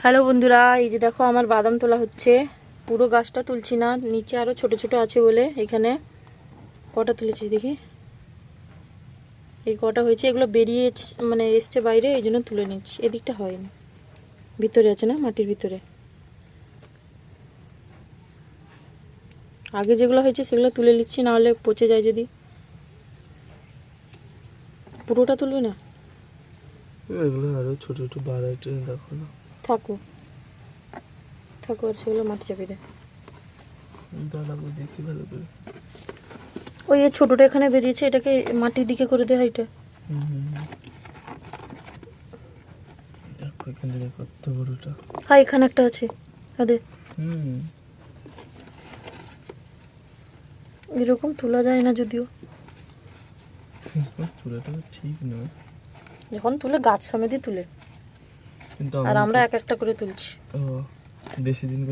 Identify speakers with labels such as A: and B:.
A: Hello বন্ধুরা, এই যে দেখো আমার বাদাম তোলা হচ্ছে। পুরো গাছটা তুলছি না, নিচে আরও ছোট ছোট আছে বলে এখানে কটা তুলেছি দেখি। এই কটা হয়েছে, এগুলো বেরিয়ে মানে এসছে বাইরে, এই জন্য তুলে নিচ্ছি। এদিকটা হয়নি, ভিতরে আছে না, মাটির ভিতরে। আগে যেগুলো হয়েছে সেগুলো তুলে নিচ্ছি, নাহলে পচে যায় যদি। পুরোটা তুলবে না,
B: এগুলো আরো ছোট ছোট বাড়াইতে দেখো না।
A: থাকো থাকো, আর সেগুলো মাটি চাপিয়ে দেয়।
B: দাঁড়াবো দেখি ভালো করে।
A: ওই যে ছোটোটা এখানে বেরিয়েছে, এটাকে মাটির দিকে করে দেয় এটা।
B: দেখো এখানে দেখো কত বড়টা।
A: হ্যাঁ, এখানে একটা আছে আরে। এরকম তোলা যায় না যদিও,
B: তুলাটা ঠিক নয়,
A: যখন তুলে গাছ সমেতই তুলে।
B: কিন্তু
A: আর আমরা এক একটা করে তুলছি।
B: ও বেশি দিন করে